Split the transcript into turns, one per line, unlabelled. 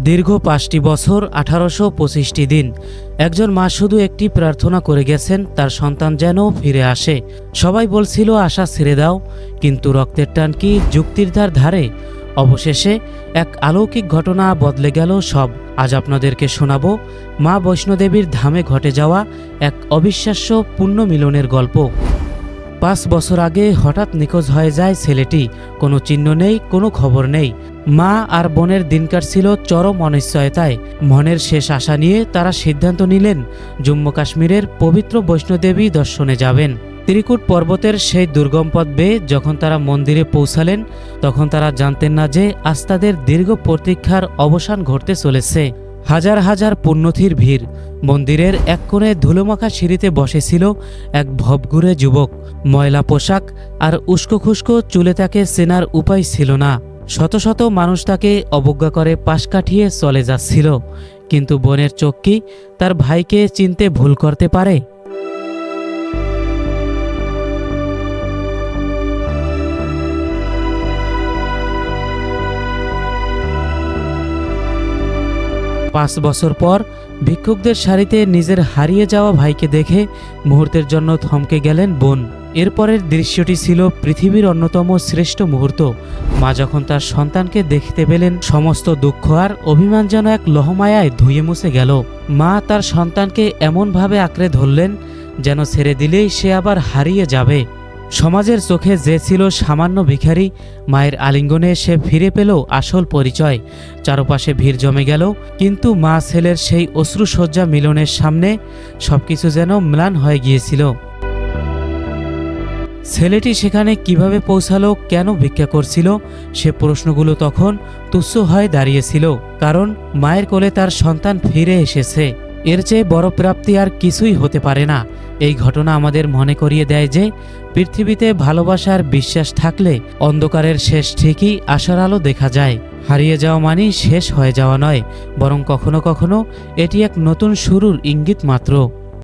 দীর্ঘ ৫টি বছর ১৮২৫টি দিন একজন মা শুধু একটি প্রার্থনা করে গেছেন, তার সন্তান যেন ফিরে আসে। সবাই বলছিল আশা ছেড়ে দাও, কিন্তু রক্তের টান কি যুক্তির ধারে? অবশেষে এক অলৌকিক ঘটনা বদলে গেল সব। আজ আপনাদেরকে শোনাবো মা বৈষ্ণোদেবীর ধামে ঘটে যাওয়া এক অবিশ্বাস্য পুণ্যমিলনের গল্প। ৫ বছর আগে হঠাৎ নিখোঁজ হয়ে যায় ছেলেটি। কোনো চিহ্ন নেই, কোনো খবর নেই। মা আর বোনের দিন কাটছিল চরম অনিশ্চয়তায়। মনের শেষ আশা নিয়ে তারা সিদ্ধান্ত নিলেন জম্মু কাশ্মীরের পবিত্র বৈষ্ণোদেবী দর্শনে যাবেন। ত্রিকুট পর্বতের সেই দুর্গম পথ বেয়ে যখন তারা মন্দিরে পৌঁছালেন, তখন তারা জানতেন না যে আজ তাদের দীর্ঘ প্রতীক্ষার অবসান ঘটতে চলেছে। হাজার হাজার পুণ্যার্থীর ভিড়। মন্দিরের এক কোণে ধুলোমাখা সিঁড়িতে বসেছিল এক ভবঘুরে যুবক। ময়লা পোশাক আর উস্কো খুস্কো চুলে তাকে চেনার উপায় ছিল না। শত শত মানুষ তাকে অবজ্ঞা করে পাশ কাটিয়ে চলে যাচ্ছিল। কিন্তু বোনের চোখ কি তার ভাইকে চিনতে ভুল করতে পারে? পাঁচ বছর পর ভিক্ষুকদের সারিতে নিজের হারিয়ে যাওয়া ভাইকে দেখে মুহূর্তের জন্য থমকে গেলেন বোন। এরপরের দৃশ্যটি ছিল পৃথিবীর অন্যতম শ্রেষ্ঠ মুহূর্ত। মা যখন তার সন্তানকে দেখতে পেলেন, সমস্ত দুঃখ আর অভিমান যেন এক লহমায়ায় ধুয়ে মুছে গেল। মা তার সন্তানকে এমনভাবে আঁকড়ে ধরলেন যেন ছেড়ে দিলেই সে আবার হারিয়ে যাবে। সমাজের চোখে যে ছিল সামান্য ভিখারি, মায়ের আলিঙ্গনে সে ফিরে পেল আসল পরিচয়। চারপাশে ভিড় জমে গেল, কিন্তু মা ছেলের সেই অশ্রুসজ্জা মিলনের সামনে সবকিছু যেন ম্লান হয়ে গিয়েছিল। ছেলেটি সেখানে কিভাবে পৌঁছালো, কেন ভিক্ষা করছিল, সে প্রশ্নগুলো তখন তুচ্ছ হয়ে দাঁড়িয়েছিল, কারণ মায়ের কোলে তার সন্তান ফিরে এসেছে। এর চেয়ে বড় প্রাপ্তি আর কিছুই হতে পারে না। এই ঘটনা আমাদের মনে করিয়ে দেয় যে পৃথিবীতে ভালোবাসার বিশ্বাস থাকলে অন্ধকারের শেষ ঠিকই আশার আলো দেখা যায়। হারিয়ে যাওয়া মানে শেষ হয়ে যাওয়া নয়, বরং কখনো কখনো এটি এক নতুন শুরুর ইঙ্গিত মাত্র।